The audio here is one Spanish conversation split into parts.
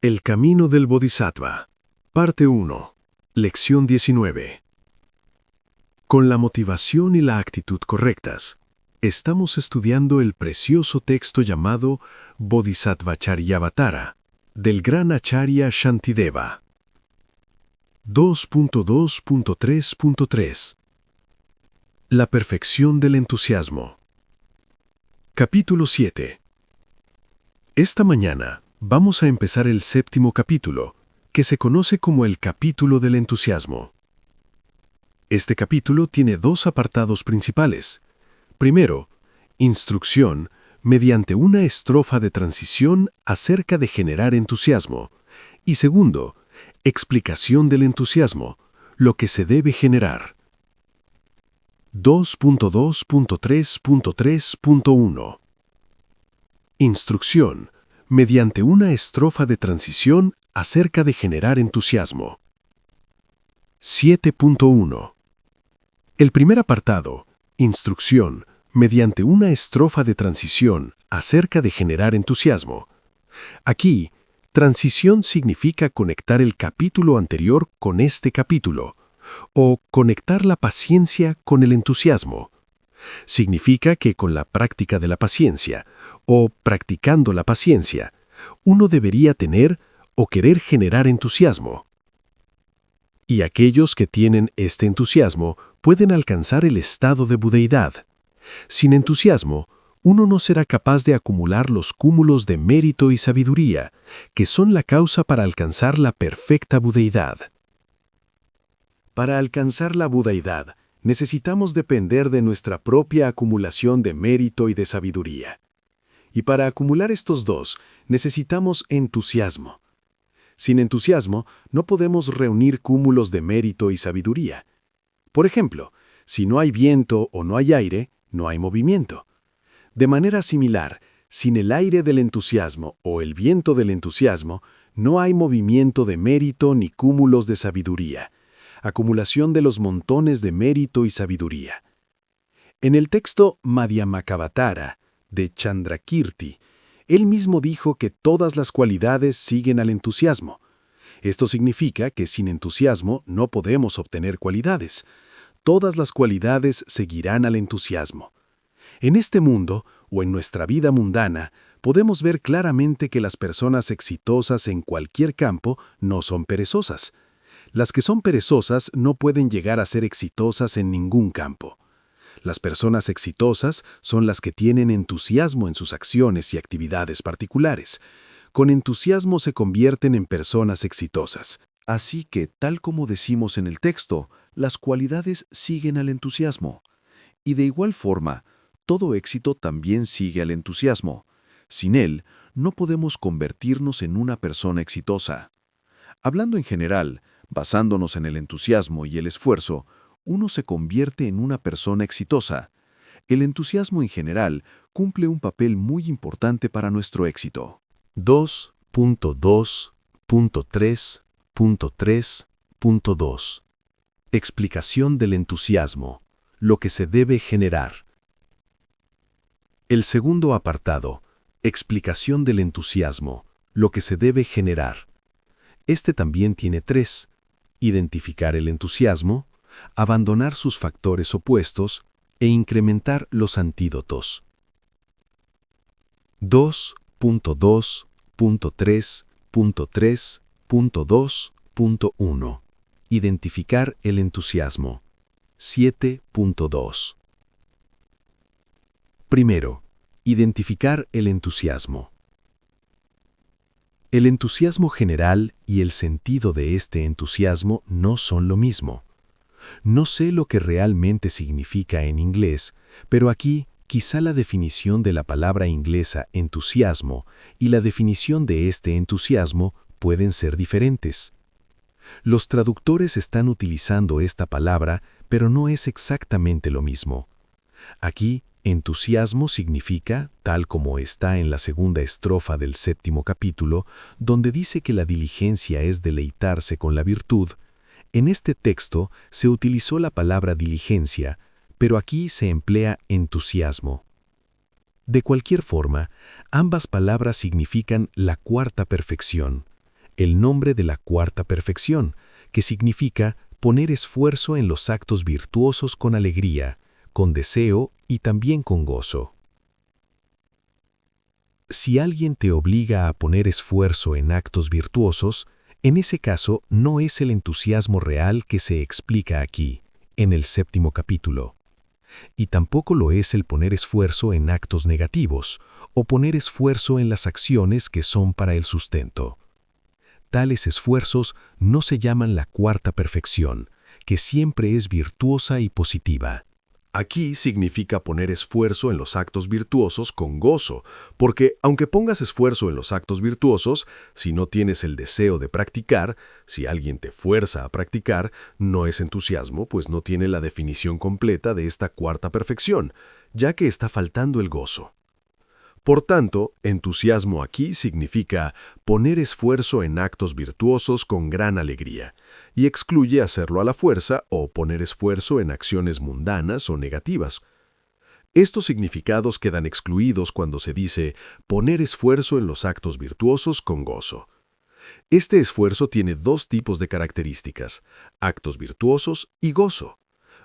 El camino del Bodhisattva. Parte 1. Lección 19. Con la motivación y la actitud correctas, estamos estudiando el precioso texto llamado Bodhisattvacharyavatara, del gran Acharya Shantideva. 2.2.3.3 La perfección del entusiasmo. Capítulo 7. Esta mañana vamos a empezar el séptimo capítulo, que se conoce como el capítulo del entusiasmo. Este capítulo tiene dos apartados principales. Primero, instrucción mediante una estrofa de transición acerca de generar entusiasmo. Y segundo, explicación del entusiasmo, lo que se debe generar. 2.2.3.3.1 Instrucción mediante una estrofa de transición acerca de generar entusiasmo. 7.1 El primer apartado, instrucción mediante una estrofa de transición acerca de generar entusiasmo. Aquí, transición significa conectar el capítulo anterior con este capítulo, o conectar la paciencia con el entusiasmo. Significa que con la práctica de la paciencia, o practicando la paciencia, uno debería tener o querer generar entusiasmo. Y aquellos que tienen este entusiasmo pueden alcanzar el estado de budeidad. Sin entusiasmo, uno no será capaz de acumular los cúmulos de mérito y sabiduría, que son la causa para alcanzar la perfecta budeidad. Para alcanzar la budeidad, necesitamos depender de nuestra propia acumulación de mérito y de sabiduría. Y para acumular estos dos, necesitamos entusiasmo. Sin entusiasmo, no podemos reunir cúmulos de mérito y sabiduría. Por ejemplo, si no hay viento o no hay aire, no hay movimiento. De manera similar, sin el aire del entusiasmo o el viento del entusiasmo, no hay movimiento de mérito ni cúmulos de sabiduría, acumulación de los montones de mérito y sabiduría. En el texto Madhyamakavatara de Chandrakirti, él mismo dijo que todas las cualidades siguen al entusiasmo. Esto significa que sin entusiasmo no podemos obtener cualidades. Todas las cualidades seguirán al entusiasmo. En este mundo, o en nuestra vida mundana, podemos ver claramente que las personas exitosas en cualquier campo no son perezosas. Las que son perezosas no pueden llegar a ser exitosas en ningún campo. Las personas exitosas son las que tienen entusiasmo en sus acciones y actividades particulares. Con entusiasmo se convierten en personas exitosas. Así que, tal como decimos en el texto, las cualidades siguen al entusiasmo. Y de igual forma, todo éxito también sigue al entusiasmo. Sin él, no podemos convertirnos en una persona exitosa. Hablando en general, basándonos en el entusiasmo y el esfuerzo, uno se convierte en una persona exitosa. El entusiasmo en general cumple un papel muy importante para nuestro éxito. 2.2.3.3.2 Explicación del entusiasmo, lo que se debe generar. El segundo apartado, explicación del entusiasmo, lo que se debe generar. Este también tiene tres: identificar el entusiasmo, abandonar sus factores opuestos e incrementar los antídotos. 2.2.3.3.2.1 Identificar el entusiasmo. 7.2 Primero, identificar el entusiasmo. El entusiasmo general y el sentido de este entusiasmo no son lo mismo. No sé lo que realmente significa en inglés, pero aquí quizá la definición de la palabra inglesa entusiasmo y la definición de este entusiasmo pueden ser diferentes. Los traductores están utilizando esta palabra, pero no es exactamente lo mismo. Aquí, entusiasmo significa, tal como está en la segunda estrofa del séptimo capítulo, donde dice que la diligencia es deleitarse con la virtud. En este texto se utilizó la palabra diligencia, pero aquí se emplea entusiasmo. De cualquier forma, ambas palabras significan la cuarta perfección, el nombre de la cuarta perfección, que significa poner esfuerzo en los actos virtuosos con alegría, con deseo y también con gozo. Si alguien te obliga a poner esfuerzo en actos virtuosos, en ese caso no es el entusiasmo real que se explica aquí, en el 7º capítulo. Y tampoco lo es el poner esfuerzo en actos negativos, o poner esfuerzo en las acciones que son para el sustento. Tales esfuerzos no se llaman la cuarta perfección, que siempre es virtuosa y positiva. Aquí significa poner esfuerzo en los actos virtuosos con gozo, porque aunque pongas esfuerzo en los actos virtuosos, si no tienes el deseo de practicar, si alguien te fuerza a practicar, no es entusiasmo, pues no tiene la definición completa de esta cuarta perfección, ya que está faltando el gozo. Por tanto, entusiasmo aquí significa poner esfuerzo en actos virtuosos con gran alegría, y excluye hacerlo a la fuerza o poner esfuerzo en acciones mundanas o negativas. Estos significados quedan excluidos cuando se dice poner esfuerzo en los actos virtuosos con gozo. Este esfuerzo tiene dos tipos de características, actos virtuosos y gozo.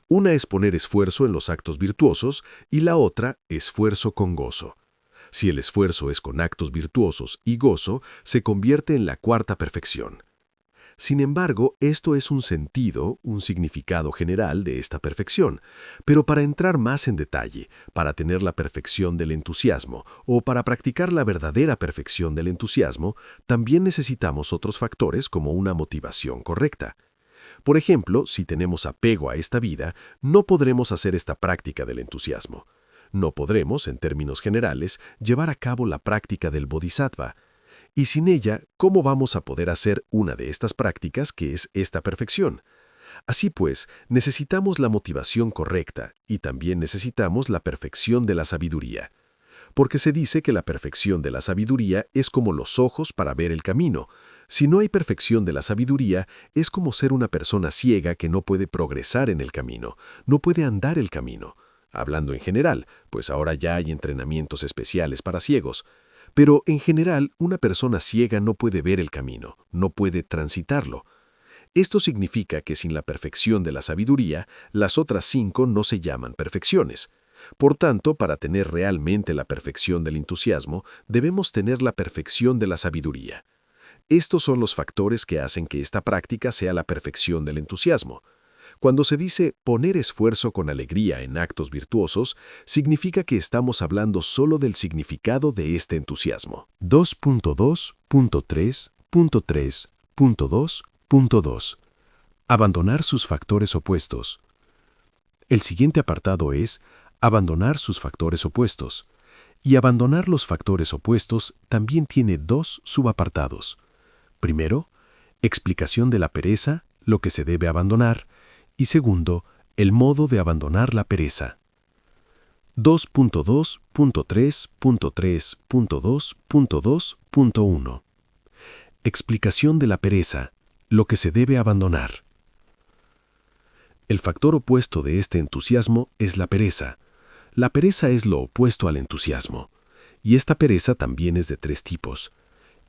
Una es poner esfuerzo en los actos virtuosos y la otra, esfuerzo con gozo. Si el esfuerzo es con actos virtuosos y gozo, se convierte en la cuarta perfección. Sin embargo, esto es un sentido, un significado general de esta perfección. Pero para entrar más en detalle, para tener la perfección del entusiasmo o para practicar la verdadera perfección del entusiasmo, también necesitamos otros factores como una motivación correcta. Por ejemplo, si tenemos apego a esta vida, no podremos hacer esta práctica del entusiasmo. No podremos, en términos generales, llevar a cabo la práctica del bodhisattva. Y sin ella, ¿cómo vamos a poder hacer una de estas prácticas que es esta perfección? Así pues, necesitamos la motivación correcta y también necesitamos la perfección de la sabiduría. Porque se dice que la perfección de la sabiduría es como los ojos para ver el camino. Si no hay perfección de la sabiduría, es como ser una persona ciega que no puede progresar en el camino, no puede andar el camino. Hablando en general, pues ahora ya hay entrenamientos especiales para ciegos. Pero en general, una persona ciega no puede ver el camino, no puede transitarlo. Esto significa que sin la perfección de la sabiduría, las otras 5 no se llaman perfecciones. Por tanto, para tener realmente la perfección del entusiasmo, debemos tener la perfección de la sabiduría. Estos son los factores que hacen que esta práctica sea la perfección del entusiasmo. Cuando se dice poner esfuerzo con alegría en actos virtuosos, significa que estamos hablando solo del significado de este entusiasmo. 2.2.3.3.2.2 Abandonar sus factores opuestos. El siguiente apartado es abandonar sus factores opuestos. Y abandonar los factores opuestos también tiene dos subapartados. Primero, explicación de la pereza, lo que se debe abandonar, y segundo, el modo de abandonar la pereza. 2.2.3.3.2.2.1 Explicación de la pereza, lo que se debe abandonar. El factor opuesto de este entusiasmo es la pereza. La pereza es lo opuesto al entusiasmo, y esta pereza también es de 3 tipos.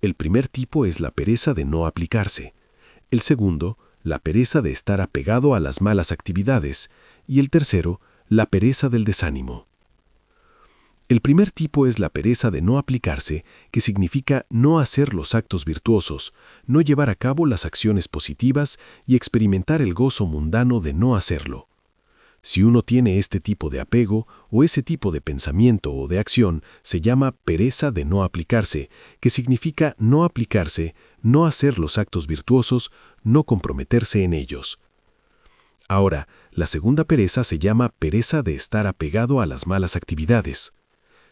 El primer tipo es la pereza de no aplicarse. El segundo, la pereza de estar apegado a las malas actividades, y el tercero, la pereza del desánimo. El primer tipo es la pereza de no aplicarse, que significa no hacer los actos virtuosos, no llevar a cabo las acciones positivas y experimentar el gozo mundano de no hacerlo. Si uno tiene este tipo de apego o ese tipo de pensamiento o de acción, se llama pereza de no aplicarse, que significa no aplicarse, no hacer los actos virtuosos, no comprometerse en ellos. Ahora, la segunda pereza se llama pereza de estar apegado a las malas actividades.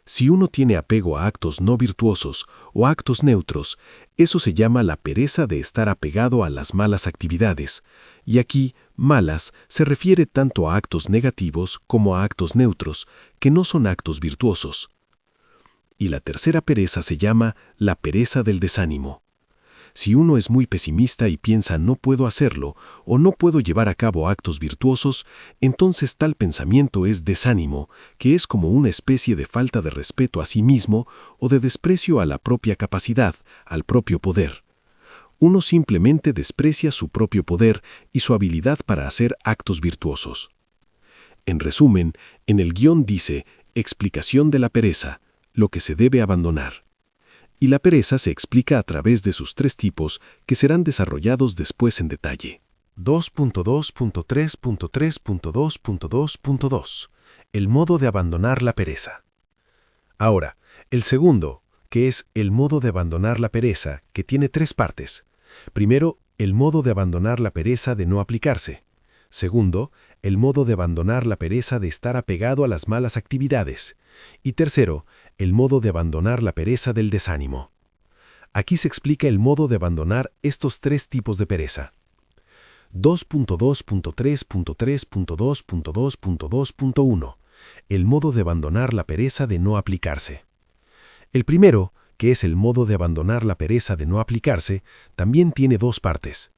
Si uno tiene apego a actos no virtuosos o actos neutros, eso se llama la pereza de estar apegado a las malas actividades, y aquí, malas se refiere tanto a actos negativos como a actos neutros, que no son actos virtuosos. Y la tercera pereza se llama la pereza del desánimo. Si uno es muy pesimista y piensa no puedo hacerlo o no puedo llevar a cabo actos virtuosos, entonces tal pensamiento es desánimo, que es como una especie de falta de respeto a sí mismo o de desprecio a la propia capacidad, al propio poder. Uno simplemente desprecia su propio poder y su habilidad para hacer actos virtuosos. En resumen, en el guión dice, explicación de la pereza, lo que se debe abandonar. Y la pereza se explica a través de sus 3 tipos que serán desarrollados después en detalle. 2.2.3.3.2.2.2. El modo de abandonar la pereza. Ahora, el segundo, que es el modo de abandonar la pereza, que tiene 3 partes. Primero, el modo de abandonar la pereza de no aplicarse. Segundo, el modo de abandonar la pereza de estar apegado a las malas actividades. Y tercero, el modo de abandonar la pereza del desánimo. Aquí se explica el modo de abandonar estos 3 tipos de pereza. 2.2.3.3.2.2.2.1. El modo de abandonar la pereza de no aplicarse. El primero, que es el modo de abandonar la pereza de no aplicarse, también tiene 2 partes.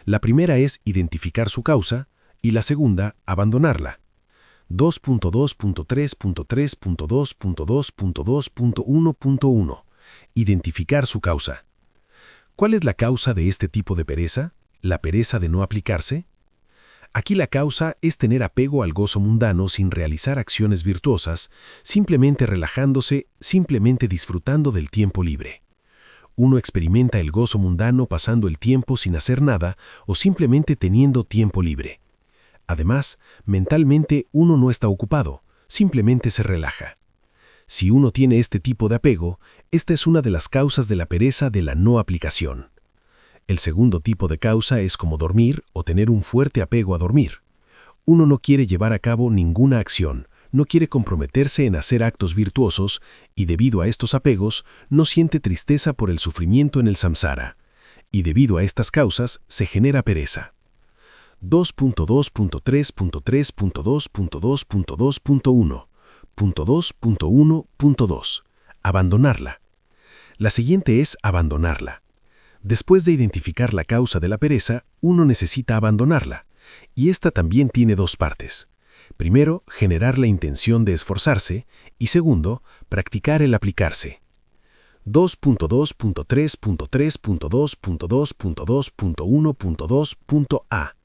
La primera es identificar su causa y la segunda, abandonarla. 2.2.3.3.2.2.2.1.1. Identificar su causa. ¿Cuál es la causa de este tipo de pereza? ¿La pereza de no aplicarse? Aquí la causa es tener apego al gozo mundano sin realizar acciones virtuosas, simplemente relajándose, simplemente disfrutando del tiempo libre. Uno experimenta el gozo mundano pasando el tiempo sin hacer nada o simplemente teniendo tiempo libre. Además, mentalmente uno no está ocupado, simplemente se relaja. Si uno tiene este tipo de apego, esta es una de las causas de la pereza de la no aplicación. El segundo tipo de causa es como dormir o tener un fuerte apego a dormir. Uno no quiere llevar a cabo ninguna acción, no quiere comprometerse en hacer actos virtuosos y debido a estos apegos no siente tristeza por el sufrimiento en el samsara. Y debido a estas causas se genera pereza. 2.2.3.3.2.2.2.1. 2.1.2. Abandonarla. La siguiente es abandonarla. Después de identificar la causa de la pereza, uno necesita abandonarla, y esta también tiene 2 partes. Primero, generar la intención de esforzarse, y segundo, practicar el aplicarse. 2.2.3.2.2.2.1.2.a.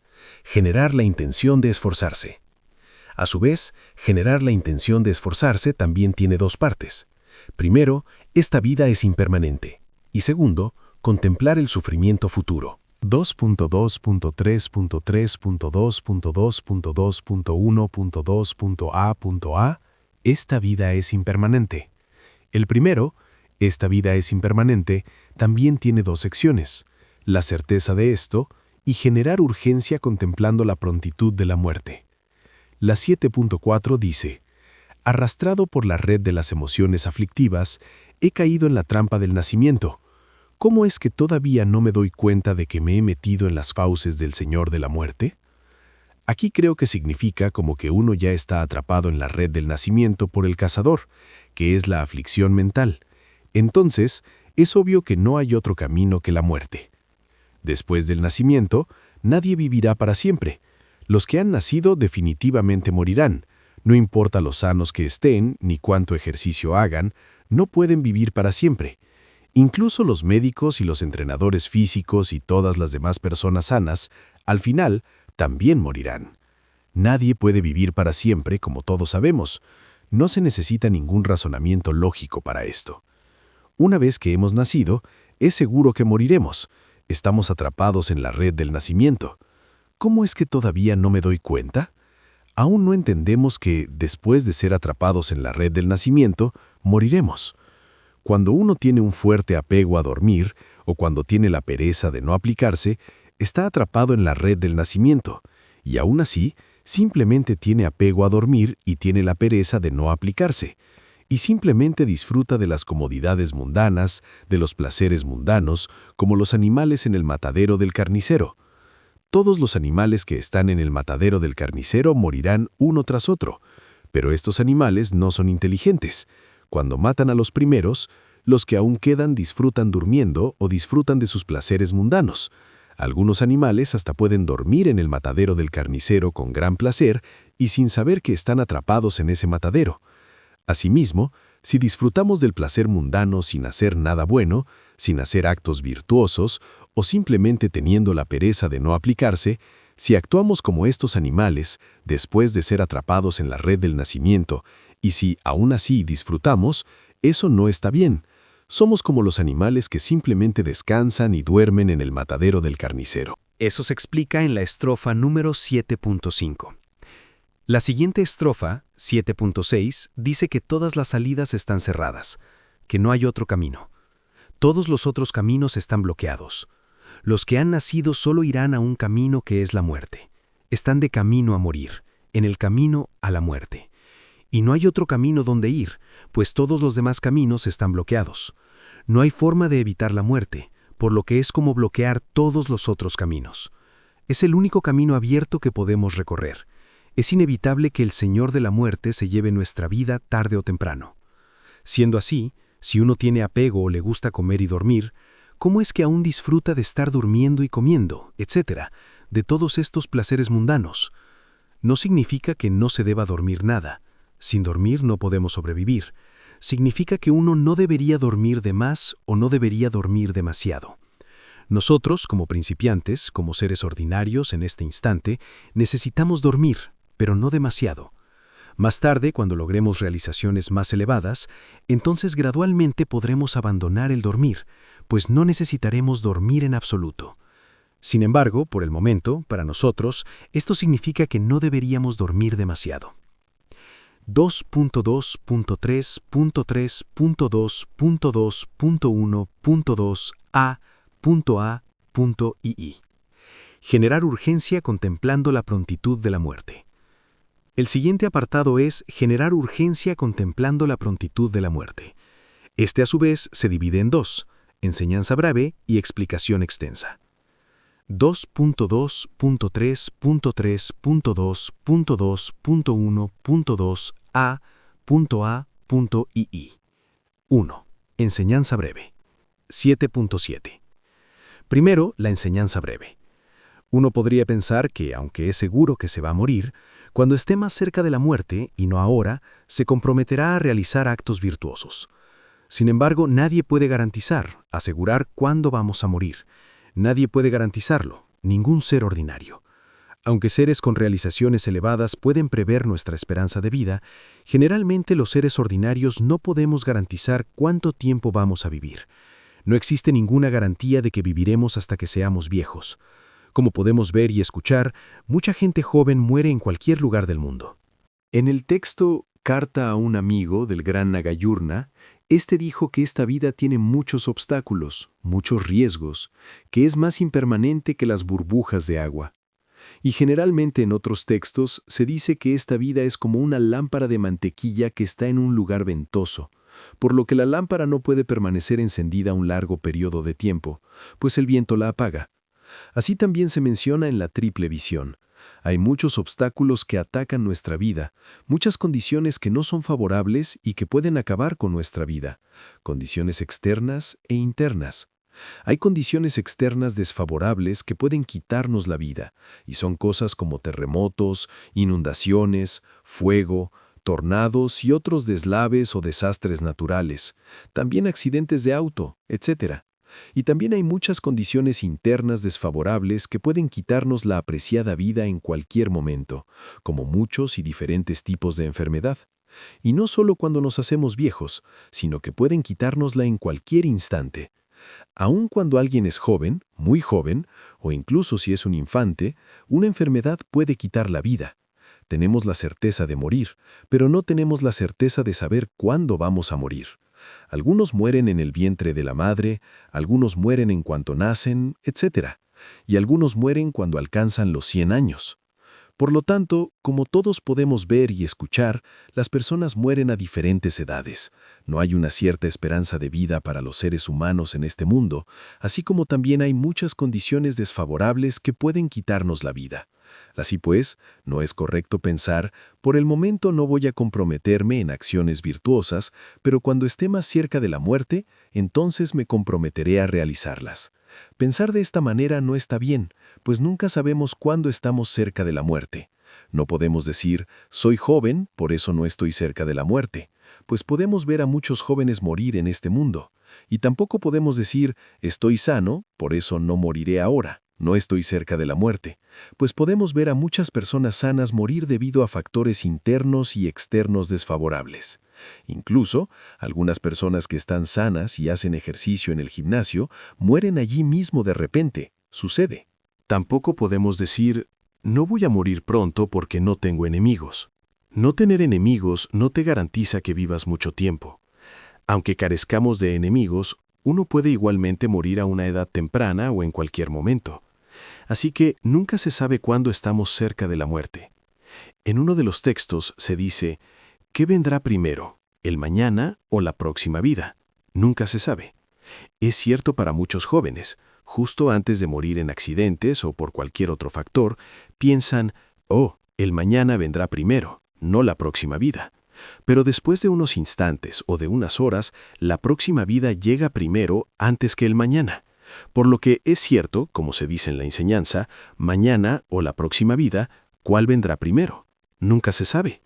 Generar la intención de esforzarse. A su vez, generar la intención de esforzarse también tiene 2 partes. Primero, esta vida es impermanente, y segundo, contemplar el sufrimiento futuro. 2.2.3.2.2.2.1.2.a. Esta vida es impermanente. El primero, esta vida es impermanente, también tiene 2 secciones. La certeza de esto y generar urgencia contemplando la prontitud de la muerte. La 7.4 dice, arrastrado por la red de las emociones aflictivas, he caído en la trampa del nacimiento. ¿Cómo es que todavía no me doy cuenta de que me he metido en las fauces del Señor de la muerte? Aquí creo que significa como que uno ya está atrapado en la red del nacimiento por el cazador, que es la aflicción mental. Entonces, es obvio que no hay otro camino que la muerte. Después del nacimiento, nadie vivirá para siempre. Los que han nacido definitivamente morirán. No importa lo sanos que estén, ni cuánto ejercicio hagan, no pueden vivir para siempre. Incluso los médicos y los entrenadores físicos y todas las demás personas sanas, al final, también morirán. Nadie puede vivir para siempre, como todos sabemos. No se necesita ningún razonamiento lógico para esto. Una vez que hemos nacido, es seguro que moriremos. Estamos atrapados en la red del nacimiento. ¿Cómo es que todavía no me doy cuenta? Aún no entendemos que, después de ser atrapados en la red del nacimiento, moriremos. Cuando uno tiene un fuerte apego a dormir, o cuando tiene la pereza de no aplicarse, está atrapado en la red del nacimiento, y aún así, simplemente tiene apego a dormir y tiene la pereza de no aplicarse, y simplemente disfruta de las comodidades mundanas, de los placeres mundanos, como los animales en el matadero del carnicero. Todos los animales que están en el matadero del carnicero morirán uno tras otro, pero estos animales no son inteligentes. Cuando matan a los primeros, los que aún quedan disfrutan durmiendo o disfrutan de sus placeres mundanos. Algunos animales hasta pueden dormir en el matadero del carnicero con gran placer y sin saber que están atrapados en ese matadero. Asimismo, si disfrutamos del placer mundano sin hacer nada bueno, sin hacer actos virtuosos, o simplemente teniendo la pereza de no aplicarse, si actuamos como estos animales después de ser atrapados en la red del nacimiento, y si aún así disfrutamos, eso no está bien. Somos como los animales que simplemente descansan y duermen en el matadero del carnicero. Eso se explica en la estrofa número 7.5. La siguiente estrofa, 7.6, dice que todas las salidas están cerradas, que no hay otro camino. Todos los otros caminos están bloqueados. Los que han nacido solo irán a un camino que es la muerte. Están de camino a morir, en el camino a la muerte. Y no hay otro camino donde ir, pues todos los demás caminos están bloqueados. No hay forma de evitar la muerte, por lo que es como bloquear todos los otros caminos. Es el único camino abierto que podemos recorrer. Es inevitable que el Señor de la muerte se lleve nuestra vida tarde o temprano. Siendo así, si uno tiene apego o le gusta comer y dormir, ¿cómo es que aún disfruta de estar durmiendo y comiendo, etcétera, de todos estos placeres mundanos? No significa que no se deba dormir nada. Sin dormir no podemos sobrevivir. Significa que uno no debería dormir de más o no debería dormir demasiado. Nosotros, como principiantes, como seres ordinarios en este instante, necesitamos dormir, pero no demasiado. Más tarde, cuando logremos realizaciones más elevadas, entonces gradualmente podremos abandonar el dormir, pues no necesitaremos dormir en absoluto. Sin embargo, por el momento, para nosotros, esto significa que no deberíamos dormir demasiado. 2.2.3.2.2.1.2a.ii. Generar urgencia contemplando la prontitud de la muerte. El siguiente apartado es generar urgencia contemplando la prontitud de la muerte. Este a su vez se divide en dos, enseñanza breve y explicación extensa. 2.2.3.2.2.1.2a.ii. 1. Enseñanza breve. 7.7. Primero, la enseñanza breve. Uno podría pensar que, aunque es seguro que se va a morir, cuando esté más cerca de la muerte, y no ahora, se comprometerá a realizar actos virtuosos. Sin embargo, nadie puede garantizar, asegurar cuándo vamos a morir. Nadie puede garantizarlo, ningún ser ordinario. Aunque seres con realizaciones elevadas pueden prever nuestra esperanza de vida, generalmente los seres ordinarios no podemos garantizar cuánto tiempo vamos a vivir. No existe ninguna garantía de que viviremos hasta que seamos viejos. Como podemos ver y escuchar, mucha gente joven muere en cualquier lugar del mundo. En el texto Carta a un amigo del gran Nagayurna, este dijo que esta vida tiene muchos obstáculos, muchos riesgos, que es más impermanente que las burbujas de agua. Y generalmente en otros textos se dice que esta vida es como una lámpara de mantequilla que está en un lugar ventoso, por lo que la lámpara no puede permanecer encendida un largo periodo de tiempo, pues el viento la apaga. Así también se menciona en la triple visión. Hay muchos obstáculos que atacan nuestra vida, muchas condiciones que no son favorables y que pueden acabar con nuestra vida, condiciones externas e internas. Hay condiciones externas desfavorables que pueden quitarnos la vida, y son cosas como terremotos, inundaciones, fuego, tornados y otros deslaves o desastres naturales, también accidentes de auto, etc. Y también hay muchas condiciones internas desfavorables que pueden quitarnos la apreciada vida en cualquier momento, como muchos y diferentes tipos de enfermedad. Y no solo cuando nos hacemos viejos, sino que pueden quitárnosla en cualquier instante. Aun cuando alguien es joven, muy joven, o incluso si es un infante, una enfermedad puede quitar la vida. Tenemos la certeza de morir, pero no tenemos la certeza de saber cuándo vamos a morir. Algunos mueren en el vientre de la madre, algunos mueren en cuanto nacen, etc. Y algunos mueren cuando alcanzan los 100 años. Por lo tanto, como todos podemos ver y escuchar, las personas mueren a diferentes edades. No hay una cierta esperanza de vida para los seres humanos en este mundo, así como también hay muchas condiciones desfavorables que pueden quitarnos la vida. Así pues, no es correcto pensar, por el momento no voy a comprometerme en acciones virtuosas, pero cuando esté más cerca de la muerte, entonces me comprometeré a realizarlas. Pensar de esta manera no está bien, pues nunca sabemos cuándo estamos cerca de la muerte. No podemos decir, soy joven, por eso no estoy cerca de la muerte, pues podemos ver a muchos jóvenes morir en este mundo. Y tampoco podemos decir, estoy sano, por eso no moriré ahora, no estoy cerca de la muerte, pues podemos ver a muchas personas sanas morir debido a factores internos y externos desfavorables. Incluso, algunas personas que están sanas y hacen ejercicio en el gimnasio mueren allí mismo de repente. Sucede. Tampoco podemos decir, no voy a morir pronto porque no tengo enemigos. No tener enemigos no te garantiza que vivas mucho tiempo. Aunque carezcamos de enemigos, uno puede igualmente morir a una edad temprana o en cualquier momento. Así que nunca se sabe cuándo estamos cerca de la muerte. En uno de los textos se dice, ¿qué vendrá primero, el mañana o la próxima vida? Nunca se sabe. Es cierto para muchos jóvenes, justo antes de morir en accidentes o por cualquier otro factor, piensan, oh, el mañana vendrá primero, no la próxima vida. Pero después de unos instantes o de unas horas, la próxima vida llega primero antes que el mañana. Por lo que es cierto, como se dice en la enseñanza, mañana o la próxima vida, ¿cuál vendrá primero? Nunca se sabe.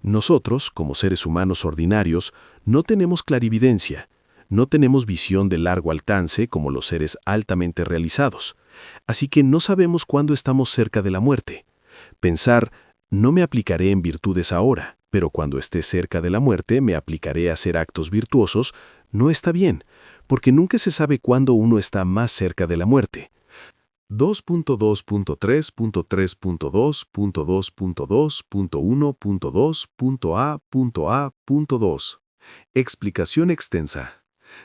Nosotros, como seres humanos ordinarios, no tenemos clarividencia, no tenemos visión de largo alcance como los seres altamente realizados, así que no sabemos cuándo estamos cerca de la muerte. Pensar, no me aplicaré en virtudes ahora, pero cuando esté cerca de la muerte me aplicaré a hacer actos virtuosos, no está bien, porque nunca se sabe cuándo uno está más cerca de la muerte. 2.2.3.2.2.2.1.2.a.2. Explicación extensa.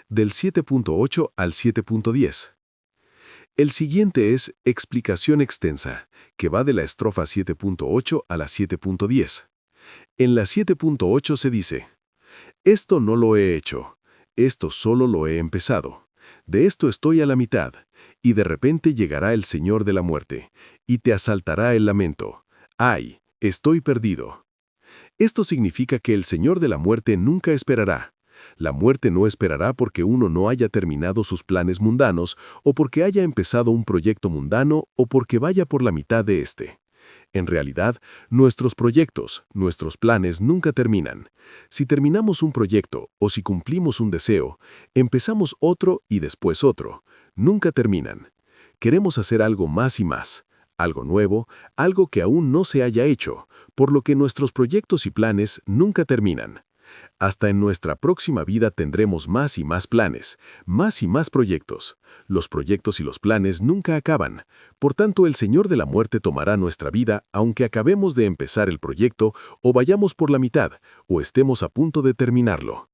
Del 7.8 al 7.10. El siguiente es explicación extensa, que va de la estrofa 7.8 a la 7.10. En la 7.8 se dice, esto no lo he hecho, esto solo lo he empezado, de esto estoy a la mitad, y de repente llegará el Señor de la muerte, y te asaltará el lamento. ¡Ay, estoy perdido! Esto significa que el Señor de la muerte nunca esperará. La muerte no esperará porque uno no haya terminado sus planes mundanos, o porque haya empezado un proyecto mundano, o porque vaya por la mitad de este. En realidad, nuestros proyectos, nuestros planes nunca terminan. Si terminamos un proyecto o si cumplimos un deseo, empezamos otro y después otro. Nunca terminan. Queremos hacer algo más y más, algo nuevo, algo que aún no se haya hecho, por lo que nuestros proyectos y planes nunca terminan. Hasta en nuestra próxima vida tendremos más y más planes, más y más proyectos. Los proyectos y los planes nunca acaban. Por tanto, el Señor de la muerte tomará nuestra vida aunque acabemos de empezar el proyecto o vayamos por la mitad o estemos a punto de terminarlo.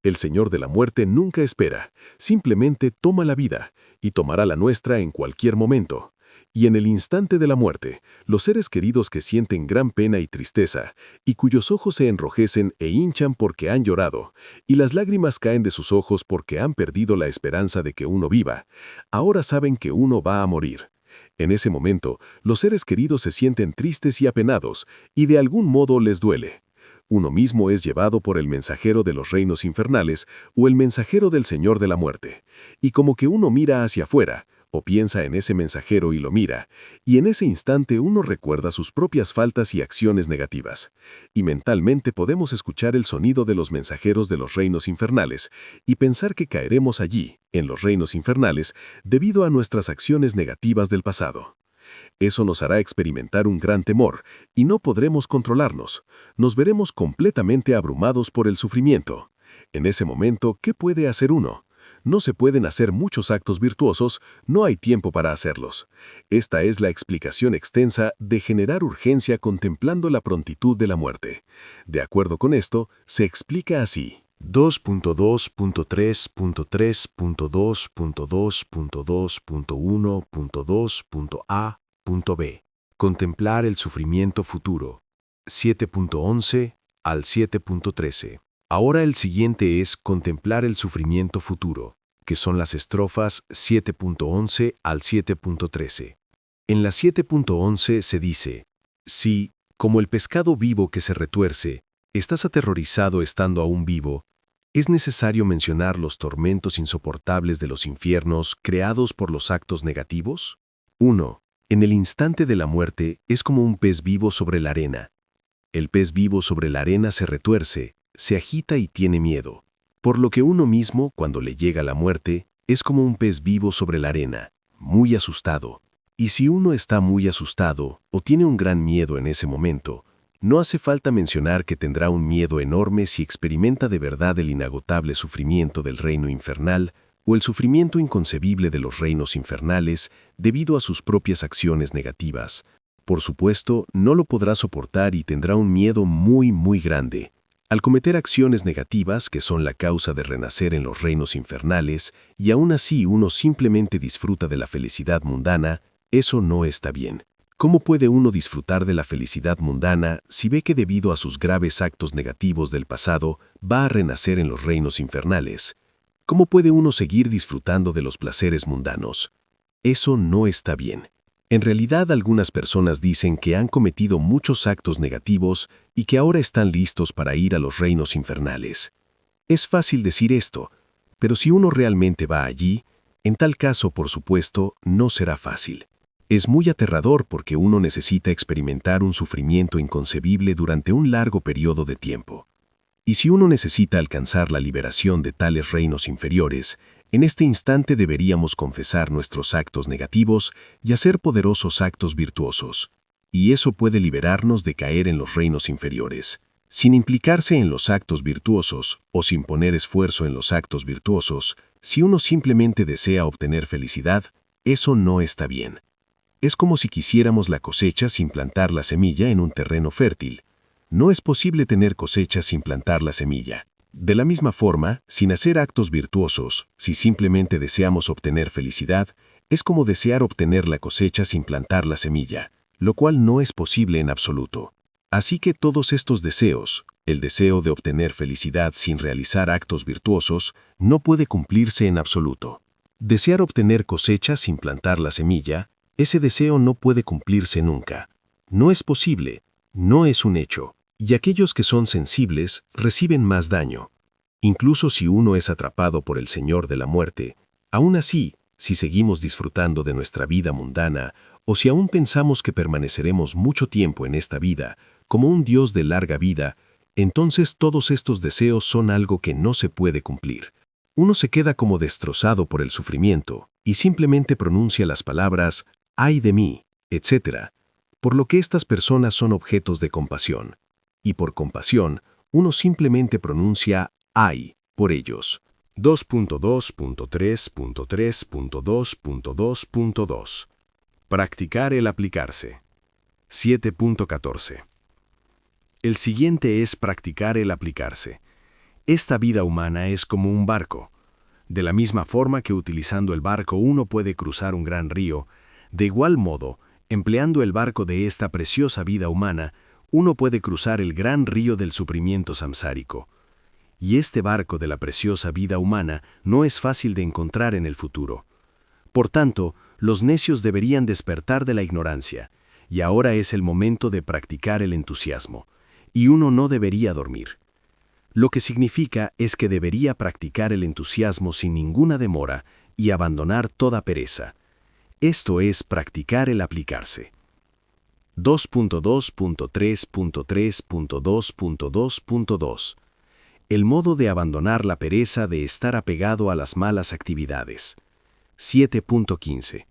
El Señor de la muerte nunca espera, simplemente toma la vida y tomará la nuestra en cualquier momento. Y en el instante de la muerte, los seres queridos que sienten gran pena y tristeza, y cuyos ojos se enrojecen e hinchan porque han llorado, y las lágrimas caen de sus ojos porque han perdido la esperanza de que uno viva, ahora saben que uno va a morir. En ese momento, los seres queridos se sienten tristes y apenados, y de algún modo les duele. Uno mismo es llevado por el mensajero de los reinos infernales o el mensajero del Señor de la muerte, y como que uno mira hacia afuera, o piensa en ese mensajero y lo mira, y en ese instante uno recuerda sus propias faltas y acciones negativas, y mentalmente podemos escuchar el sonido de los mensajeros de los reinos infernales y pensar que caeremos allí, en los reinos infernales, debido a nuestras acciones negativas del pasado. Eso nos hará experimentar un gran temor, y no podremos controlarnos. Nos veremos completamente abrumados por el sufrimiento. En ese momento, ¿qué puede hacer uno? No se pueden hacer muchos actos virtuosos, no hay tiempo para hacerlos. Esta es la explicación extensa de generar urgencia contemplando la prontitud de la muerte. De acuerdo con esto, se explica así. 2.2.3.2.2.2.1.2.a.b. Contemplar el sufrimiento futuro. 7.11 al 7.13. Ahora el siguiente es contemplar el sufrimiento futuro, que son las estrofas 7.11 al 7.13. En la 7.11 se dice, si, como el pescado vivo que se retuerce, estás aterrorizado estando aún vivo, es necesario mencionar los tormentos insoportables de los infiernos creados por los actos negativos. 1. En el instante de la muerte es como un pez vivo sobre la arena. El pez vivo sobre la arena se retuerce, se agita y tiene miedo. Por lo que uno mismo, cuando le llega la muerte, es como un pez vivo sobre la arena, muy asustado. Y si uno está muy asustado o tiene un gran miedo en ese momento, no hace falta mencionar que tendrá un miedo enorme si experimenta de verdad el inagotable sufrimiento del reino infernal o el sufrimiento inconcebible de los reinos infernales debido a sus propias acciones negativas. Por supuesto, no lo podrá soportar y tendrá un miedo muy, muy grande. Al cometer acciones negativas que son la causa de renacer en los reinos infernales, y aún así uno simplemente disfruta de la felicidad mundana, eso no está bien. ¿Cómo puede uno disfrutar de la felicidad mundana si ve que debido a sus graves actos negativos del pasado va a renacer en los reinos infernales? ¿Cómo puede uno seguir disfrutando de los placeres mundanos? Eso no está bien. En realidad, algunas personas dicen que han cometido muchos actos negativos y que ahora están listos para ir a los reinos infernales. Es fácil decir esto, pero si uno realmente va allí, en tal caso, por supuesto, no será fácil. Es muy aterrador porque uno necesita experimentar un sufrimiento inconcebible durante un largo periodo de tiempo. Y si uno necesita alcanzar la liberación de tales reinos inferiores, en este instante deberíamos confesar nuestros actos negativos y hacer poderosos actos virtuosos. Y eso puede liberarnos de caer en los reinos inferiores. Sin implicarse en los actos virtuosos o sin poner esfuerzo en los actos virtuosos, si uno simplemente desea obtener felicidad, eso no está bien. Es como si quisiéramos la cosecha sin plantar la semilla en un terreno fértil. No es posible tener cosecha sin plantar la semilla. De la misma forma, sin hacer actos virtuosos, si simplemente deseamos obtener felicidad, es como desear obtener la cosecha sin plantar la semilla, lo cual no es posible en absoluto. Así que todos estos deseos, el deseo de obtener felicidad sin realizar actos virtuosos, no puede cumplirse en absoluto. Desear obtener cosecha sin plantar la semilla, ese deseo no puede cumplirse nunca. No es posible, no es un hecho. Y aquellos que son sensibles reciben más daño. Incluso si uno es atrapado por el Señor de la muerte, aún así, si seguimos disfrutando de nuestra vida mundana, o si aún pensamos que permaneceremos mucho tiempo en esta vida, como un Dios de larga vida, entonces todos estos deseos son algo que no se puede cumplir. Uno se queda como destrozado por el sufrimiento, y simplemente pronuncia las palabras, «ay de mí», etc., por lo que estas personas son objetos de compasión. Y por compasión, uno simplemente pronuncia «ay» por ellos. 2.2.3.3.2.2.2 Practicar el aplicarse. 7.14 El siguiente es practicar el aplicarse. Esta vida humana es como un barco. De la misma forma que utilizando el barco uno puede cruzar un gran río, de igual modo, empleando el barco de esta preciosa vida humana, uno puede cruzar el gran río del sufrimiento samsárico. Y este barco de la preciosa vida humana no es fácil de encontrar en el futuro. Por tanto, los necios deberían despertar de la ignorancia, y ahora es el momento de practicar el entusiasmo, y uno no debería dormir. Lo que significa es que debería practicar el entusiasmo sin ninguna demora y abandonar toda pereza. Esto es practicar el aplicarse. 2.2.3.3.2.2.2 El modo de abandonar la pereza de estar apegado a las malas actividades. 7.15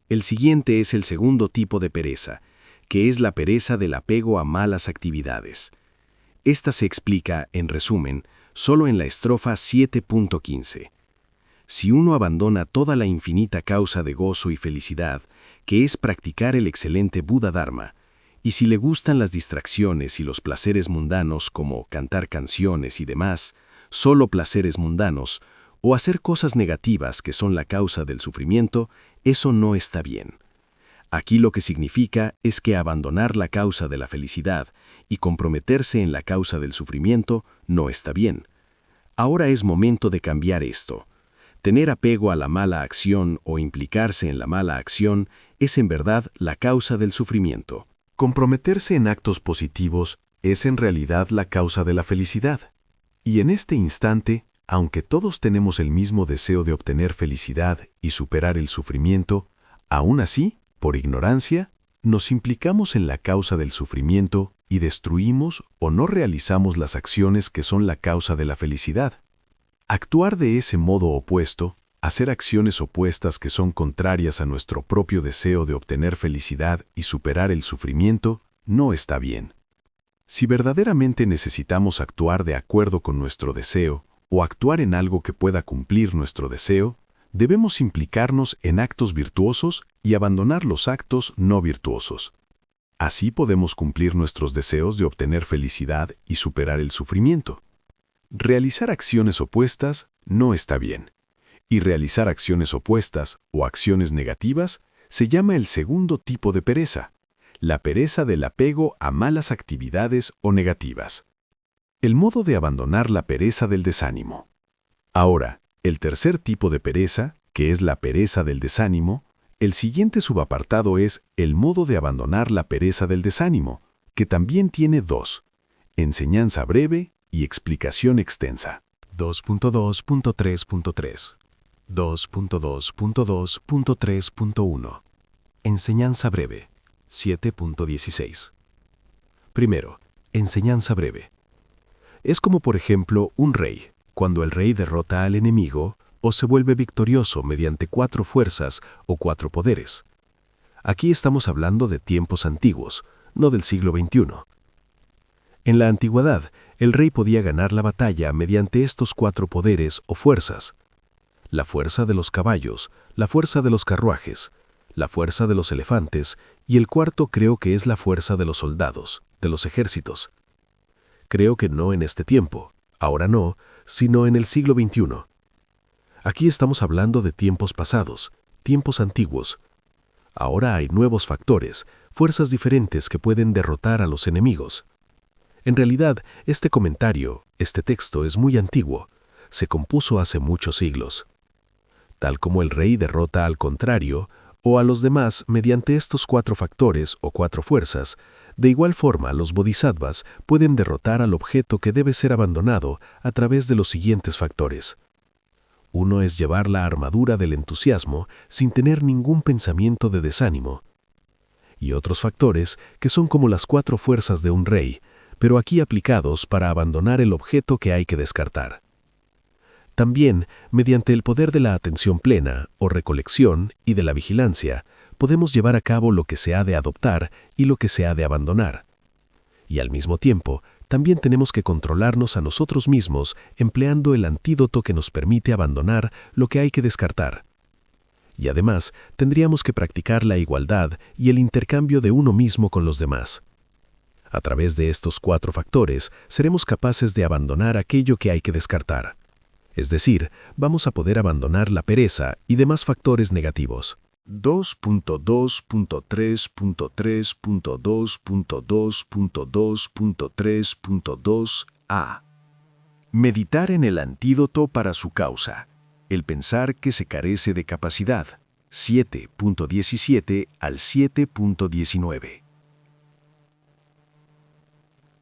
El siguiente es el segundo tipo de pereza, que es la pereza del apego a malas actividades. Esta se explica, en resumen, solo en la estrofa 7.15. Si uno abandona toda la infinita causa de gozo y felicidad, que es practicar el excelente Buda Dharma, y si le gustan las distracciones y los placeres mundanos como cantar canciones y demás, solo placeres mundanos, o hacer cosas negativas que son la causa del sufrimiento, eso no está bien. Aquí lo que significa es que abandonar la causa de la felicidad y comprometerse en la causa del sufrimiento no está bien. Ahora es momento de cambiar esto. Tener apego a la mala acción o implicarse en la mala acción es en verdad la causa del sufrimiento. Comprometerse en actos positivos es en realidad la causa de la felicidad. Y en este instante, aunque todos tenemos el mismo deseo de obtener felicidad y superar el sufrimiento, aún así, Por ignorancia, nos implicamos en la causa del sufrimiento y destruimos o no realizamos las acciones que son la causa de la felicidad. Actuar de ese modo opuesto, hacer acciones opuestas que son contrarias a nuestro propio deseo de obtener felicidad y superar el sufrimiento, no está bien. Si verdaderamente necesitamos actuar de acuerdo con nuestro deseo o actuar en algo que pueda cumplir nuestro deseo, debemos implicarnos en actos virtuosos y abandonar los actos no virtuosos. Así podemos cumplir nuestros deseos de obtener felicidad y superar el sufrimiento. Realizar acciones opuestas no está bien, y realizar acciones opuestas o acciones negativas se llama el segundo tipo de pereza, la pereza del apego a malas actividades o negativas. El modo de abandonar la pereza del desánimo. Ahora, el tercer tipo de pereza, que es la pereza del desánimo, el siguiente subapartado es el modo de abandonar la pereza del desánimo, que también tiene dos: enseñanza breve y explicación extensa. 2.2.3.3 2.2.2.3.1 Enseñanza breve 7.16 Primero, enseñanza breve. Es como, por ejemplo, un rey, cuando el rey derrota al enemigo o se vuelve victorioso mediante 4 fuerzas o 4 poderes. Aquí estamos hablando de tiempos antiguos, no del siglo XXI. En la antigüedad, el rey podía ganar la batalla mediante estos 4 poderes o fuerzas: la fuerza de los caballos, la fuerza de los carruajes, la fuerza de los elefantes, y el cuarto creo que es la fuerza de los soldados, de los ejércitos. Creo que no en este tiempo, ahora no, sino en el siglo XXI. Aquí estamos hablando de tiempos pasados, tiempos antiguos. Ahora hay nuevos factores, fuerzas diferentes que pueden derrotar a los enemigos. En realidad, este comentario, este texto es muy antiguo, se compuso hace muchos siglos. Tal como el rey derrota al contrario o a los demás mediante estos 4 factores o 4 fuerzas, de igual forma los bodhisattvas pueden derrotar al objeto que debe ser abandonado a través de los siguientes factores. Uno es llevar la armadura del entusiasmo sin tener ningún pensamiento de desánimo. Y otros factores que son como las 4 fuerzas de un rey, pero aquí aplicados para abandonar el objeto que hay que descartar. También, mediante el poder de la atención plena o recolección y de la vigilancia, podemos llevar a cabo lo que se ha de adoptar y lo que se ha de abandonar. Y al mismo tiempo, también tenemos que controlarnos a nosotros mismos empleando el antídoto que nos permite abandonar lo que hay que descartar. Y además, tendríamos que practicar la igualdad y el intercambio de uno mismo con los demás. A través de estos 4 factores, seremos capaces de abandonar aquello que hay que descartar. Es decir, vamos a poder abandonar la pereza y demás factores negativos. 2.2.3.2.2.2.3.2a Meditar en el antídoto para su causa, el pensar que se carece de capacidad, 7.17 al 7.19.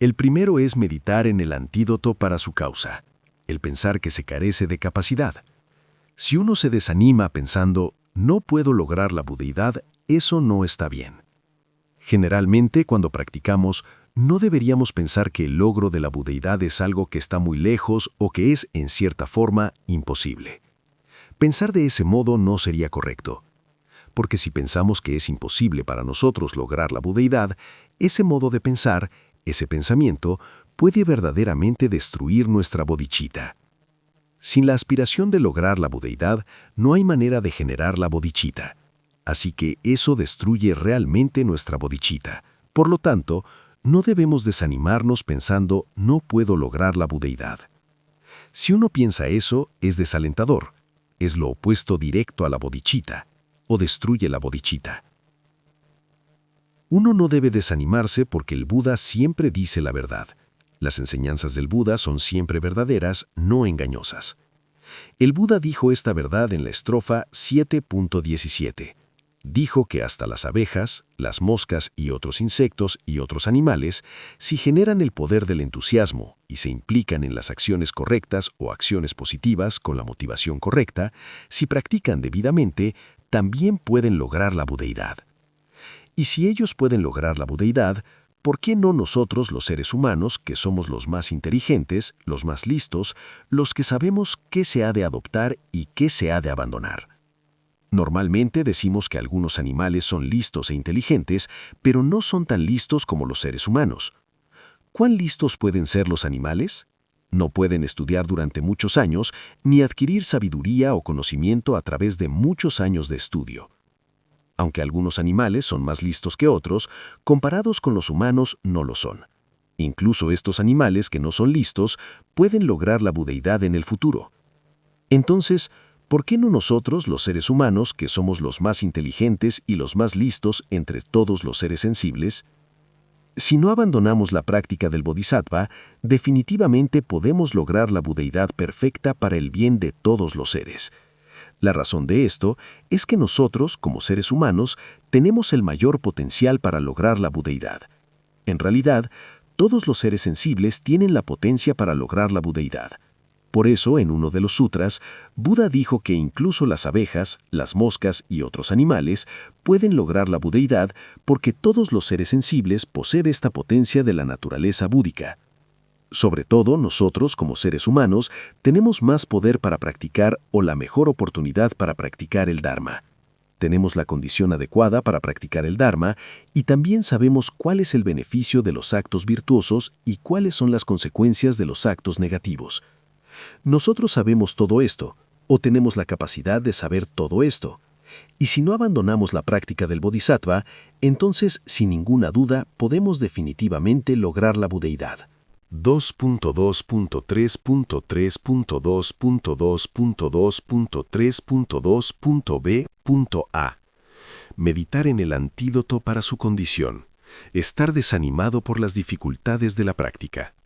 El primero es meditar en el antídoto para su causa, el pensar que se carece de capacidad. Si uno se desanima pensando, no puedo lograr la budeidad, eso no está bien. Generalmente, cuando practicamos, no deberíamos pensar que el logro de la budeidad es algo que está muy lejos o que es, en cierta forma, imposible. Pensar de ese modo no sería correcto. Porque si pensamos que es imposible para nosotros lograr la budeidad, ese modo de pensar, ese pensamiento, puede verdaderamente destruir nuestra bodhicitta. Sin la aspiración de lograr la budeidad, no hay manera de generar la bodhicitta. Así que eso destruye realmente nuestra bodhicitta. Por lo tanto, no debemos desanimarnos pensando no puedo lograr la budeidad. Si uno piensa eso, es desalentador. Es lo opuesto directo a la bodhicitta, o destruye la bodhicitta. Uno no debe desanimarse porque el Buda siempre dice la verdad. Las enseñanzas del Buda son siempre verdaderas, no engañosas. El Buda dijo esta verdad en la estrofa 7.17. Dijo que hasta las abejas, las moscas y otros insectos y otros animales, si generan el poder del entusiasmo y se implican en las acciones correctas o acciones positivas con la motivación correcta, si practican debidamente, también pueden lograr la budeidad. Y si ellos pueden lograr la budeidad, ¿por qué no nosotros, los seres humanos, que somos los más inteligentes, los más listos, los que sabemos qué se ha de adoptar y qué se ha de abandonar? Normalmente decimos que algunos animales son listos e inteligentes, pero no son tan listos como los seres humanos. ¿Cuán listos pueden ser los animales? No pueden estudiar durante muchos años ni adquirir sabiduría o conocimiento a través de muchos años de estudio. Aunque algunos animales son más listos que otros, comparados con los humanos no lo son. Incluso estos animales que no son listos pueden lograr la budeidad en el futuro. Entonces, ¿por qué no nosotros, los seres humanos, que somos los más inteligentes y los más listos entre todos los seres sensibles? Si no abandonamos la práctica del bodhisattva, definitivamente podemos lograr la budeidad perfecta para el bien de todos los seres. La razón de esto es que nosotros, como seres humanos, tenemos el mayor potencial para lograr la budeidad. En realidad, todos los seres sensibles tienen la potencia para lograr la budeidad. Por eso, en uno de los sutras, Buda dijo que incluso las abejas, las moscas y otros animales pueden lograr la budeidad porque todos los seres sensibles poseen esta potencia de la naturaleza búdica. Sobre todo, nosotros, como seres humanos, tenemos más poder para practicar o la mejor oportunidad para practicar el Dharma. Tenemos la condición adecuada para practicar el Dharma y también sabemos cuál es el beneficio de los actos virtuosos y cuáles son las consecuencias de los actos negativos. Nosotros sabemos todo esto, o tenemos la capacidad de saber todo esto. Y si no abandonamos la práctica del bodhisattva, entonces, sin ninguna duda, podemos definitivamente lograr la budeidad. 2.2.3.2.2.2.3.2.b.a. Meditar en el antídoto para su condición. Estar desanimado por las dificultades de la práctica.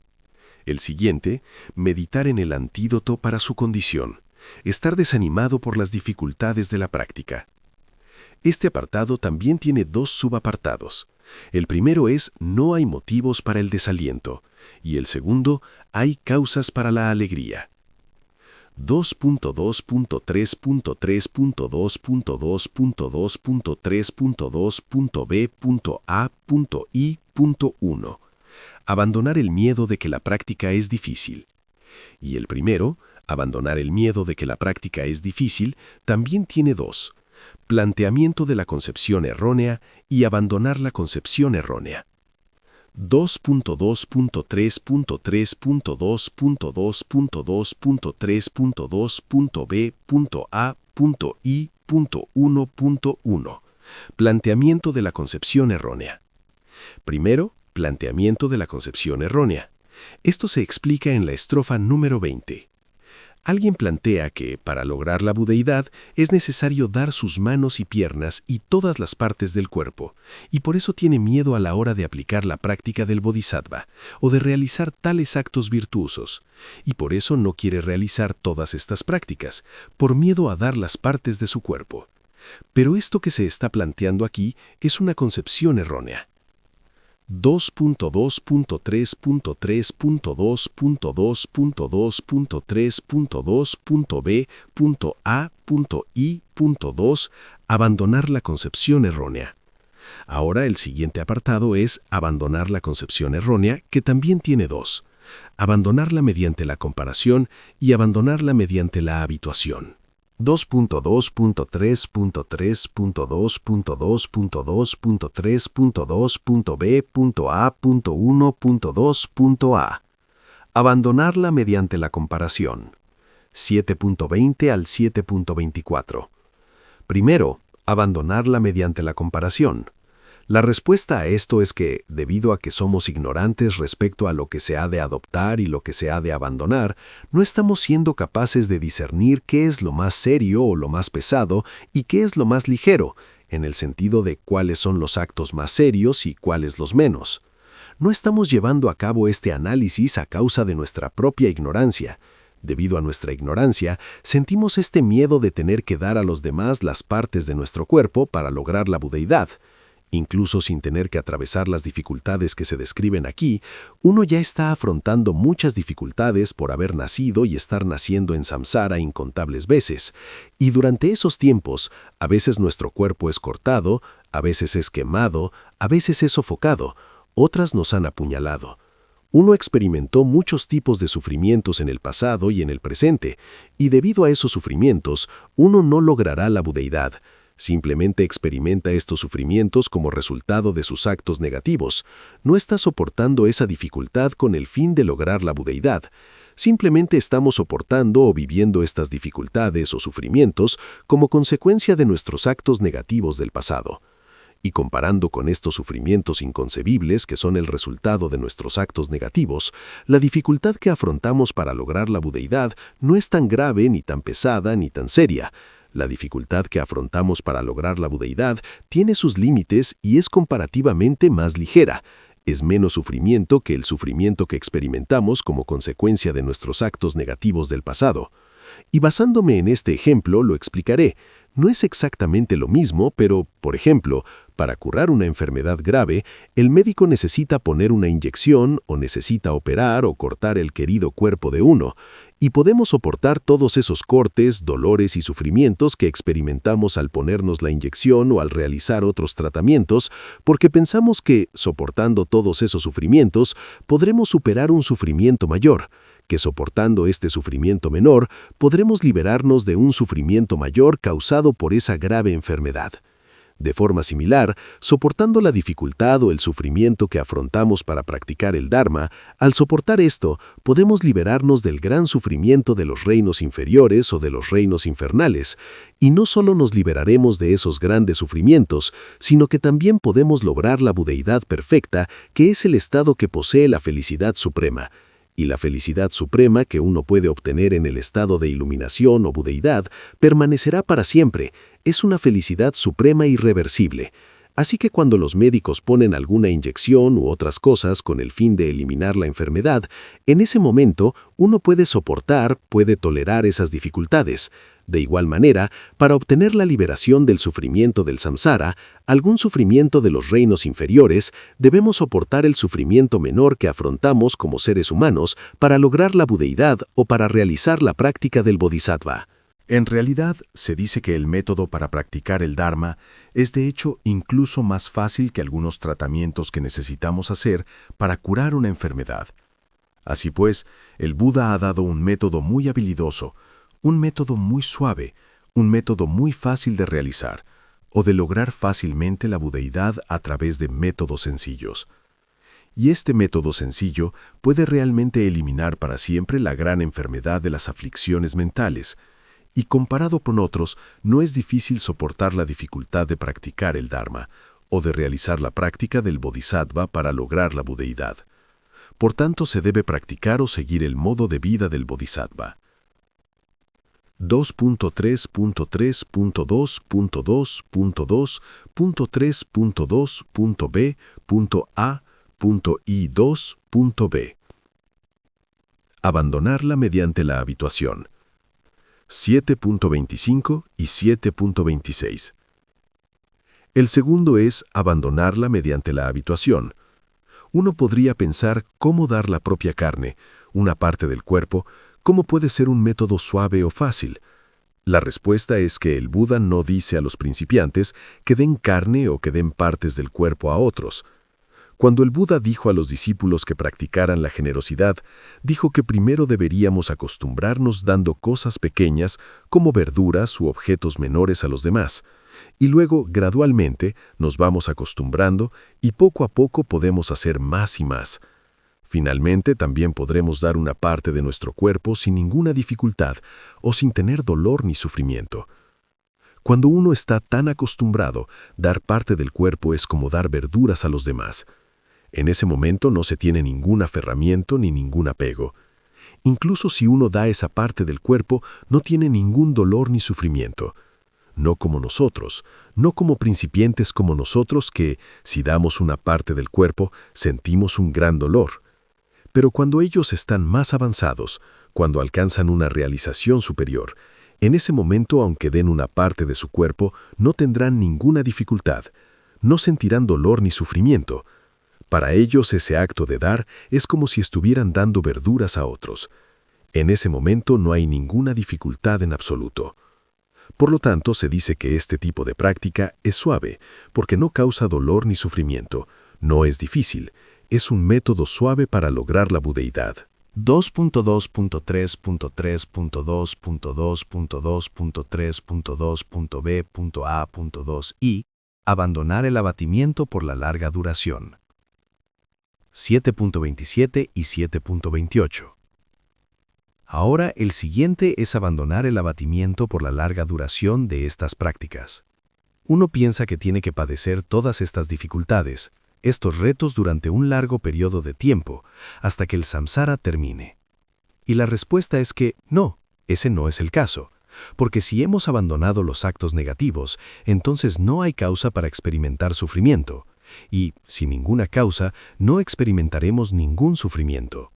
El siguiente, meditar en el antídoto para su condición. Estar desanimado por las dificultades de la práctica. Este apartado también tiene dos subapartados. El primero es no hay motivos para el desaliento y el segundo hay causas para la alegría. 2.2.3.2.2.3.2.b.a.i.1. Abandonar el miedo de que la práctica es difícil. Y el primero, abandonar el miedo de que la práctica es difícil, también tiene dos: planteamiento de la concepción errónea y abandonar la concepción errónea. 2.2.3.2.2.3.2.b.a.i.1.1. Planteamiento de la concepción errónea. Primero, planteamiento de la concepción errónea. Esto se explica en la estrofa número 20. Alguien plantea que, para lograr la budeidad, es necesario dar sus manos y piernas y todas las partes del cuerpo, y por eso tiene miedo a la hora de aplicar la práctica del bodhisattva, o de realizar tales actos virtuosos, y por eso no quiere realizar todas estas prácticas, por miedo a dar las partes de su cuerpo. Pero esto que se está planteando aquí es una concepción errónea. 2.2.3.2.2.3.2.b.a.i.2. Abandonar la concepción errónea. Ahora el siguiente apartado es abandonar la concepción errónea, que también tiene dos: abandonarla mediante la comparación y abandonarla mediante la habituación. 2.2.3.2.2.3.2.b.a.1.2.a. Abandonarla mediante la comparación. 7.20 al 7.24. Primero, abandonarla mediante la comparación. La respuesta a esto es que, debido a que somos ignorantes respecto a lo que se ha de adoptar y lo que se ha de abandonar, no estamos siendo capaces de discernir qué es lo más serio o lo más pesado y qué es lo más ligero, en el sentido de cuáles son los actos más serios y cuáles los menos. No estamos llevando a cabo este análisis a causa de nuestra propia ignorancia. Debido a nuestra ignorancia, sentimos este miedo de tener que dar a los demás las partes de nuestro cuerpo para lograr la budeidad. Incluso sin tener que atravesar las dificultades que se describen aquí, uno ya está afrontando muchas dificultades por haber nacido y estar naciendo en samsara incontables veces. Y durante esos tiempos, a veces nuestro cuerpo es cortado, A veces es quemado, a veces es sofocado, otras nos han apuñalado. Uno experimentó muchos tipos de sufrimientos en el pasado y en el presente, y debido a esos sufrimientos, uno no logrará la budeidad. Simplemente experimenta estos sufrimientos como resultado de sus actos negativos. No está soportando esa dificultad con el fin de lograr la budeidad. Simplemente estamos soportando o viviendo estas dificultades o sufrimientos como consecuencia de nuestros actos negativos del pasado. Y comparando con estos sufrimientos inconcebibles que son el resultado de nuestros actos negativos, la dificultad que afrontamos para lograr la budeidad no es tan grave, ni tan pesada, ni tan seria. La dificultad que afrontamos para lograr la budeidad tiene sus límites y es comparativamente más ligera. Es menos sufrimiento que el sufrimiento que experimentamos como consecuencia de nuestros actos negativos del pasado. Y basándome en este ejemplo lo explicaré. No es exactamente lo mismo, pero, por ejemplo, para curar una enfermedad grave, el médico necesita poner una inyección o necesita operar o cortar el querido cuerpo de uno, y podemos soportar todos esos cortes, dolores y sufrimientos que experimentamos al ponernos la inyección o al realizar otros tratamientos, porque pensamos que, soportando todos esos sufrimientos, podremos superar un sufrimiento mayor, que soportando este sufrimiento menor, podremos liberarnos de un sufrimiento mayor causado por esa grave enfermedad. De forma similar, soportando la dificultad o el sufrimiento que afrontamos para practicar el Dharma, al soportar esto, podemos liberarnos del gran sufrimiento de los reinos inferiores o de los reinos infernales, y no solo nos liberaremos de esos grandes sufrimientos, sino que también podemos lograr la budeidad perfecta, que es el estado que posee la felicidad suprema. Y la felicidad suprema que uno puede obtener en el estado de iluminación o budeidad permanecerá para siempre. Es una felicidad suprema irreversible. Así que cuando los médicos ponen alguna inyección u otras cosas con el fin de eliminar la enfermedad, en ese momento uno puede soportar, puede tolerar esas dificultades. De igual manera, para obtener la liberación del sufrimiento del samsara, algún sufrimiento de los reinos inferiores, debemos soportar el sufrimiento menor que afrontamos como seres humanos para lograr la budeidad o para realizar la práctica del bodhisattva. En realidad, se dice que el método para practicar el Dharma es de hecho incluso más fácil que algunos tratamientos que necesitamos hacer para curar una enfermedad. Así pues, el Buda ha dado un método muy habilidoso, un método muy suave, un método muy fácil de realizar, o de lograr fácilmente la budeidad a través de métodos sencillos. Y este método sencillo puede realmente eliminar para siempre la gran enfermedad de las aflicciones mentales, y comparado con otros, no es difícil soportar la dificultad de practicar el Dharma, o de realizar la práctica del Bodhisattva para lograr la budeidad. Por tanto, se debe practicar o seguir el modo de vida del Bodhisattva. 2.3.2.2.2.2.B.A.I.2.B. Abandonarla mediante la habituación. 7.25 y 7.26. El segundo es abandonarla mediante la habituación. Uno podría pensar cómo dar la propia carne, una parte del cuerpo, cómo puede ser un método suave o fácil. La respuesta es que el Buda no dice a los principiantes que den carne o que den partes del cuerpo a otros. Cuando el Buda dijo a los discípulos que practicaran la generosidad, dijo que primero deberíamos acostumbrarnos dando cosas pequeñas como verduras u objetos menores a los demás, y luego, gradualmente, nos vamos acostumbrando y poco a poco podemos hacer más y más. Finalmente, también podremos dar una parte de nuestro cuerpo sin ninguna dificultad o sin tener dolor ni sufrimiento. Cuando uno está tan acostumbrado, dar parte del cuerpo es como dar verduras a los demás. En ese momento no se tiene ningún aferramiento ni ningún apego. Incluso si uno da esa parte del cuerpo, no tiene ningún dolor ni sufrimiento. No como nosotros, no como principiantes como nosotros que, si damos una parte del cuerpo, sentimos un gran dolor. Pero cuando ellos están más avanzados, cuando alcanzan una realización superior, en ese momento, aunque den una parte de su cuerpo, no tendrán ninguna dificultad, no sentirán dolor ni sufrimiento. Para ellos ese acto de dar es como si estuvieran dando verduras a otros. En ese momento no hay ninguna dificultad en absoluto. Por lo tanto, se dice que este tipo de práctica es suave, porque no causa dolor ni sufrimiento, no es difícil, es un método suave para lograr la budeidad. 2.2.3.2.2.2.3.2.b.a.2 abandonar el abatimiento por la larga duración. 7.27 y 7.28. Ahora el siguiente es abandonar el abatimiento por la larga duración de estas prácticas. Uno piensa que tiene que padecer todas estas dificultades, estos retos durante un largo periodo de tiempo, hasta que el samsara termine. Y la respuesta es que no, ese no es el caso, porque si hemos abandonado los actos negativos, entonces no hay causa para experimentar sufrimiento, y, sin ninguna causa, no experimentaremos ningún sufrimiento.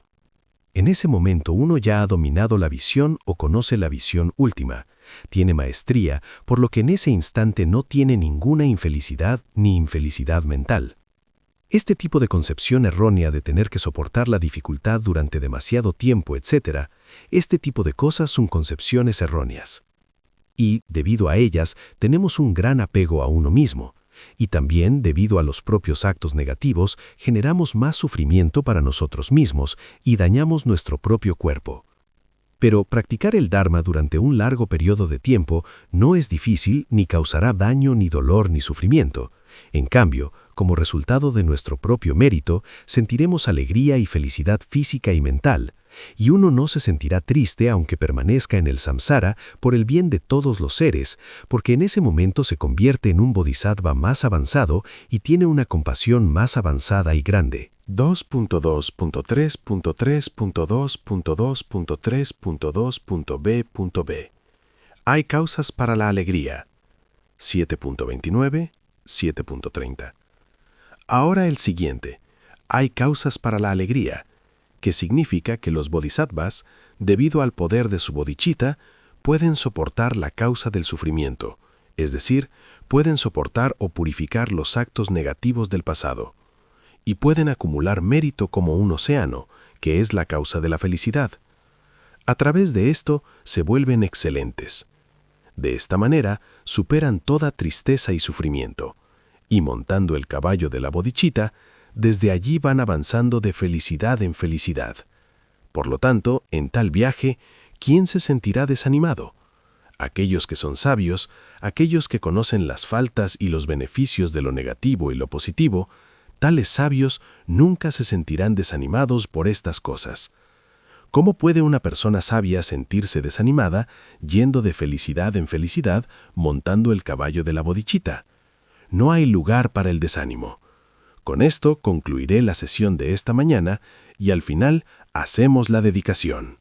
En ese momento uno ya ha dominado la visión o conoce la visión última, tiene maestría, por lo que en ese instante no tiene ninguna infelicidad ni infelicidad mental. Este tipo de concepción errónea de tener que soportar la dificultad durante demasiado tiempo, etc., este tipo de cosas son concepciones erróneas. Y, debido a ellas, tenemos un gran apego a uno mismo, y también, debido a los propios actos negativos, generamos más sufrimiento para nosotros mismos y dañamos nuestro propio cuerpo. Pero practicar el Dharma durante un largo periodo de tiempo no es difícil ni causará daño ni dolor ni sufrimiento. En cambio, como resultado de nuestro propio mérito, sentiremos alegría y felicidad física y mental, y uno no se sentirá triste aunque permanezca en el samsara por el bien de todos los seres, porque en ese momento se convierte en un bodhisattva más avanzado y tiene una compasión más avanzada y grande. 2.2.3.2.2.3.2.b.b. Hay causas para la alegría. 7.29, 7.30. Ahora el siguiente. Hay causas para la alegría, que significa que los bodhisattvas, debido al poder de su bodhicitta, pueden soportar la causa del sufrimiento, es decir, pueden soportar o purificar los actos negativos del pasado, y pueden acumular mérito como un océano, que es la causa de la felicidad. A través de esto se vuelven excelentes. De esta manera superan toda tristeza y sufrimiento, y montando el caballo de la bodhicitta, desde allí van avanzando de felicidad en felicidad. Por lo tanto, en tal viaje, ¿quién se sentirá desanimado? Aquellos que son sabios, aquellos que conocen las faltas y los beneficios de lo negativo y lo positivo, tales sabios nunca se sentirán desanimados por estas cosas. ¿Cómo puede una persona sabia sentirse desanimada yendo de felicidad en felicidad montando el caballo de la bodhicitta? No hay lugar para el desánimo. Con esto concluiré la sesión de esta mañana y al final hacemos la dedicación.